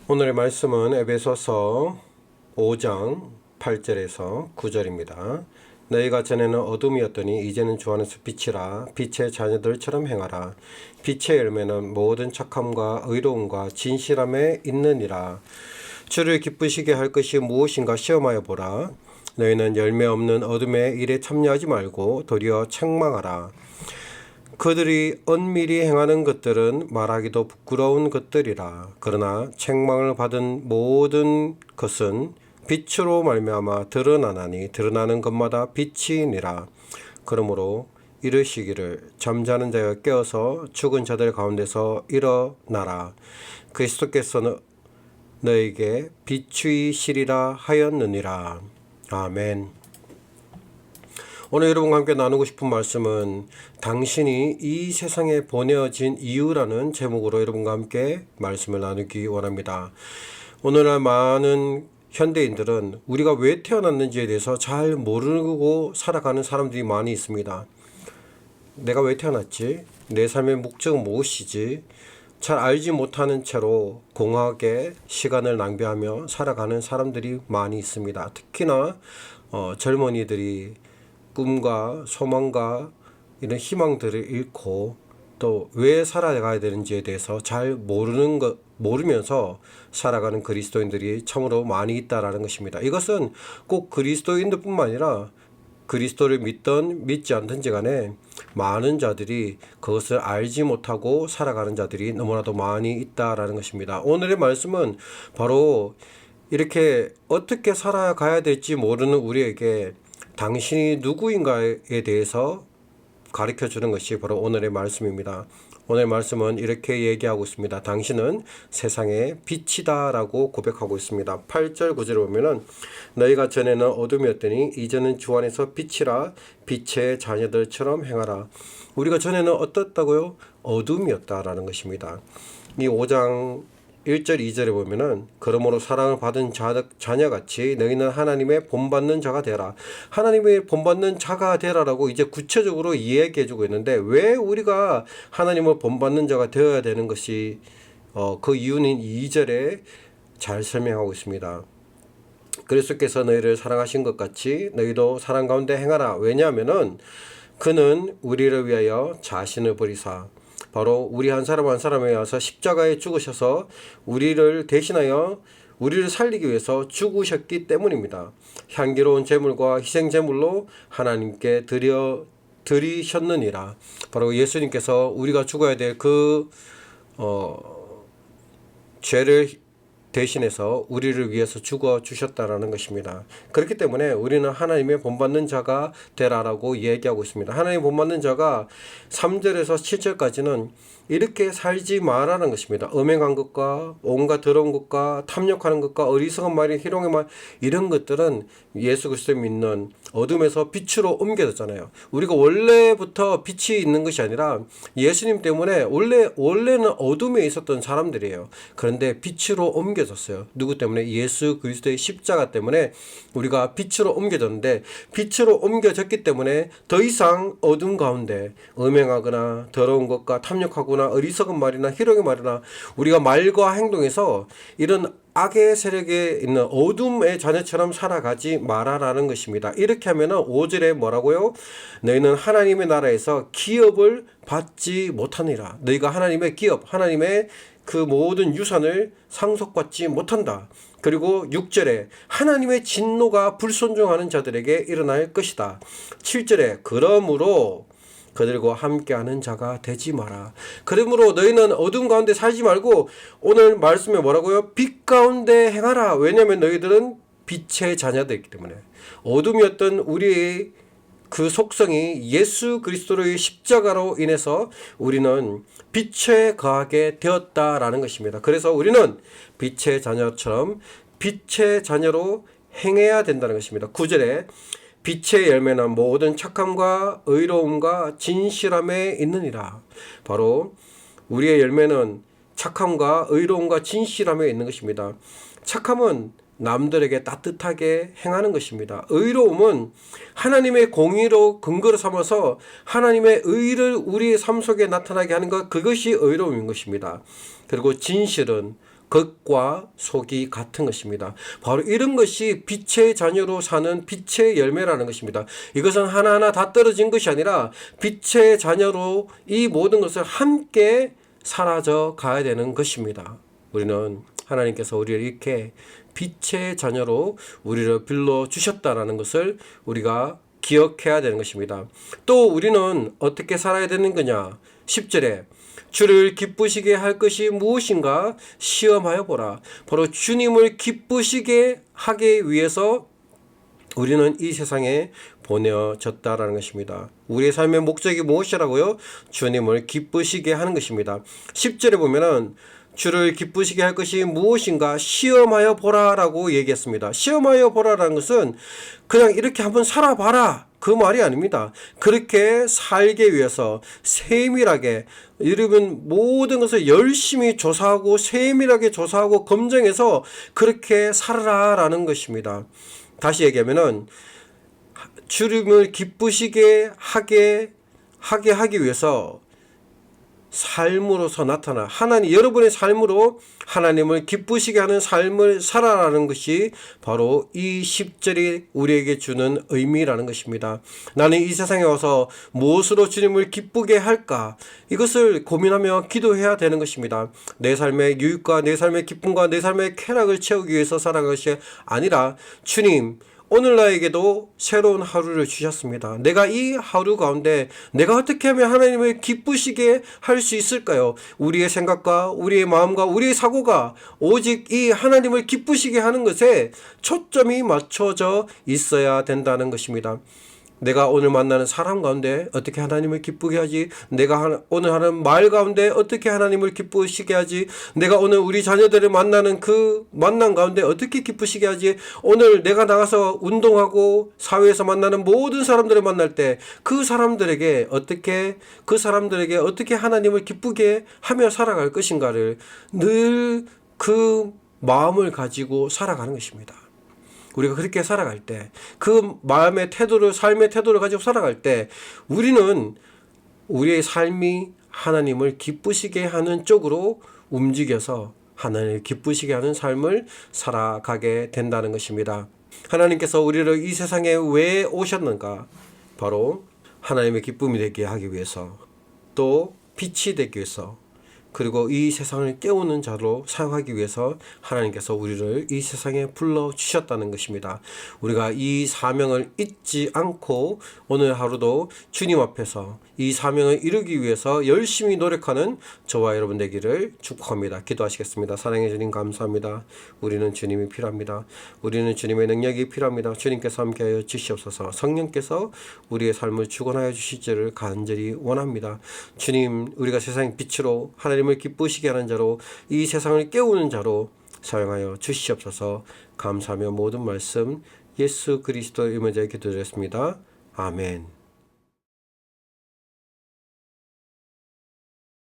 오늘의 말씀은 에베소서 5장 8절에서 9절입니다. 너희가 전에는 어둠이었더니 이제는 주 안에서 빛이라. 빛의 자녀들처럼 행하라. 빛의 열매는 모든 착함과 의로움과 진실함에 있느니라. 주를 기쁘시게 할 것이 무엇인가 시험하여 보라. 너희는 열매 없는 어둠의 일에 참여하지 말고 도리어 책망하라. 그들이 은밀히 행하는 것들은 말하기도 부끄러운 것들이라. 그러나 책망을 받은 모든 것은 빛으로 말미암아 드러나나니 드러나는 것마다 빛이니라. 그러므로 이르시기를 잠자는 자여 깨어서 죽은 자들 가운데서 일어나라. 그리스도께서 너에게 비추이시리라 하였느니라. 아멘. 오늘 여러분과 함께 나누고 싶은 말씀은 당신이 이 세상에 보내어진 이유라는 제목으로 여러분과 함께 말씀을 나누기 원합니다. 오늘날 많은 현대인들은 우리가 왜 태어났는지에 대해서 잘 모르고 살아가는 사람들이 많이 있습니다. 내가 왜 태어났지? 내 삶의 목적은 무엇이지? 잘 알지 못하는 채로 공허하게 시간을 낭비하며 살아가는 사람들이 많이 있습니다. 특히나 젊은이들이 꿈과 소망과 이런 희망들을 잃고 또 왜 살아가야 되는지에 대해서 잘 모르면서 살아가는 그리스도인들이 참으로 많이 있다라는 것입니다. 이것은 꼭 그리스도인들 뿐만 아니라 그리스도를 믿든 믿지 않든지 간에 많은 자들이 그것을 알지 못하고 살아가는 자들이 너무나도 많이 있다라는 것입니다. 오늘의 말씀은 바로 이렇게 어떻게 살아가야 될지 모르는 우리에게 당신이 누구인가에 대해서 가르쳐 주는 것이 바로 오늘의 말씀입니다. 오늘 말씀은 이렇게 얘기하고 있습니다. 당신은 세상의 빛이다 라고 고백하고 있습니다. 8절 9절을 보면은 너희가 전에는 어둠이었더니 이제는 주 안에서 빛이라. 빛의 자녀들처럼 행하라. 우리가 전에는 어떻다고요? 어둠이었다라는 것입니다. 이 5장 1절 2절에 보면은 그러므로 사랑을 받은 자녀같이 너희는 하나님의 본받는 자가 되라. 하나님의 본받는 자가 되라라고 이제 구체적으로 이야기해 주고 있는데 왜 우리가 하나님을 본받는 자가 되어야 되는 것이 그 이유는 2절에 잘 설명하고 있습니다. 그리스도께서 너희를 사랑하신 것 같이 너희도 사랑 가운데 행하라. 왜냐하면은 그는 우리를 위하여 자신을 버리사 바로 우리 한 사람 한 사람에 와서 십자가에 죽으셔서 우리를 대신하여 우리를 살리기 위해서 죽으셨기 때문입니다. 향기로운 제물과 희생 제물로 하나님께 드리셨느니라. 바로 예수님께서 우리가 죽어야 될 그 죄를 대신해서 우리를 위해서 죽어 주셨다라는 것입니다. 그렇기 때문에 우리는 하나님의 본받는 자가 되라라고 얘기하고 있습니다. 하나님 본받는 자가 3절에서 7절까지는 이렇게 살지 말라는 것입니다. 음행한 것과 온갖 더러운 것과 탐욕하는 것과 어리석은 말이 희롱의 말 이런 것들은 예수 그리스도를 믿는 어둠에서 빛으로 옮겨졌잖아요. 우리가 원래부터 빛이 있는 것이 아니라 예수님 때문에 원래는 어둠에 있었던 사람들이에요. 그런데 빛으로 옮겨졌어요. 누구 때문에? 예수 그리스도의 십자가 때문에 우리가 빛으로 옮겨졌는데 빛으로 옮겨졌기 때문에 더 이상 어둠 가운데 음행하거나 더러운 것과 탐욕하거나 어리석은 말이나 희롱의 말이나 우리가 말과 행동에서 이런 악의 세력에 있는 어둠의 자녀처럼 살아가지 말아라는 것입니다. 이렇게 하면은 5절에 뭐라고요? 너희는 하나님의 나라에서 기업을 받지 못하니라. 너희가 하나님의 기업, 하나님의 그 모든 유산을 상속받지 못한다. 그리고 6절에 하나님의 진노가 불순종하는 자들에게 일어날 것이다. 7절에 그러므로 그들과 함께하는 자가 되지 마라. 그러므로 너희는 어둠 가운데 살지 말고 오늘 말씀에 뭐라고요? 빛 가운데 행하라. 왜냐하면 너희들은 빛의 자녀들이기 때문에 어둠이었던 우리의 그 속성이 예수 그리스도의 십자가로 인해서 우리는 빛에 거하게 되었다라는 것입니다. 그래서 우리는 빛의 자녀처럼 빛의 자녀로 행해야 된다는 것입니다. 9절에 빛의 열매는 모든 착함과 의로움과 진실함에 있느니라. 바로 우리의 열매는 착함과 의로움과 진실함에 있는 것입니다. 착함은 남들에게 따뜻하게 행하는 것입니다. 의로움은 하나님의 공의로 근거로 삼아서 하나님의 의를 우리의 삶 속에 나타나게 하는 것, 그것이 의로움인 것입니다. 그리고 진실은 겉과 속이 같은 것입니다. 바로 이런 것이 빛의 자녀로 사는 빛의 열매라는 것입니다. 이것은 하나하나 다 떨어진 것이 아니라 빛의 자녀로 이 모든 것을 함께 사라져 가야 되는 것입니다. 우리는 하나님께서 우리를 이렇게 빛의 자녀로 우리를 불러주셨다라는 것을 우리가 기억해야 되는 것입니다. 또 우리는 어떻게 살아야 되는 거냐? 10절에 주를 기쁘시게 할 것이 무엇인가 시험하여 보라. 바로 주님을 기쁘시게 하기 위해서 우리는 이 세상에 보내어졌다라는 것입니다. 우리의 삶의 목적이 무엇이라고요? 주님을 기쁘시게 하는 것입니다. 10절에 보면은 주를 기쁘시게 할 것이 무엇인가 시험하여 보라라고 얘기했습니다. 시험하여 보라라는 것은 그냥 이렇게 한번 살아봐라 그 말이 아닙니다. 그렇게 살기 위해서 세밀하게 여러분 모든 것을 열심히 조사하고 세밀하게 조사하고 검증해서 그렇게 살아라라는 것입니다. 다시 얘기하면은 주님을 기쁘시게 하게 하기 위해서 삶으로서 나타나 하나님 여러분의 삶으로 하나님을 기쁘시게 하는 삶을 살아라는 것이 바로 이 10절이 우리에게 주는 의미라는 것입니다. 나는 이 세상에 와서 무엇으로 주님을 기쁘게 할까? 이것을 고민하며 기도해야 되는 것입니다. 내 삶의 유익과 내 삶의 기쁨과 내 삶의 쾌락을 채우기 위해서 살아가는 것이 아니라 주님 오늘 나에게도 새로운 하루를 주셨습니다. 내가 이 하루 가운데 내가 어떻게 하면 하나님을 기쁘시게 할 수 있을까요? 우리의 생각과 우리의 마음과 우리의 사고가 오직 이 하나님을 기쁘시게 하는 것에 초점이 맞춰져 있어야 된다는 것입니다. 내가 오늘 만나는 사람 가운데 어떻게 하나님을 기쁘게 하지? 내가 오늘 하는 말 가운데 어떻게 하나님을 기쁘시게 하지? 내가 오늘 우리 자녀들을 만나는 그 만남 가운데 어떻게 기쁘시게 하지? 오늘 내가 나가서 운동하고 사회에서 만나는 모든 사람들을 만날 때 그 사람들에게 어떻게 하나님을 기쁘게 하며 살아갈 것인가를 늘 그 마음을 가지고 살아가는 것입니다. 우리가 그렇게 살아갈 때, 그 마음의 태도를, 삶의 태도를 가지고 살아갈 때, 우리는 우리의 삶이 하나님을 기쁘시게 하는 쪽으로 움직여서 하나님을 기쁘시게 하는 삶을 살아가게 된다는 것입니다. 하나님께서 우리를 이 세상에 왜 오셨는가? 바로 하나님의 기쁨이 되게 하기 위해서, 또 빛이 되기 위해서, 그리고 이 세상을 깨우는 자로 사용하기 위해서 하나님께서 우리를 이 세상에 불러주셨다는 것입니다. 우리가 이 사명을 잊지 않고 오늘 하루도 주님 앞에서 이 사명을 이루기 위해서 열심히 노력하는 저와 여러분 되기를 축복합니다. 기도하시겠습니다. 사랑해 주님 감사합니다. 우리는 주님이 필요합니다. 우리는 주님의 능력이 필요합니다. 주님께서 함께하여 주시옵소서. 성령께서 우리의 삶을 주관하여 주시기를 간절히 원합니다. 주님, 우리가 세상의 빛으로 하나님을 기쁘시게 하는 자로 이 세상을 깨우는 자로 사용하여 주시옵소서. 감사하며 모든 말씀 예수 그리스도의 이름으로 기도드렸습니다. 아멘.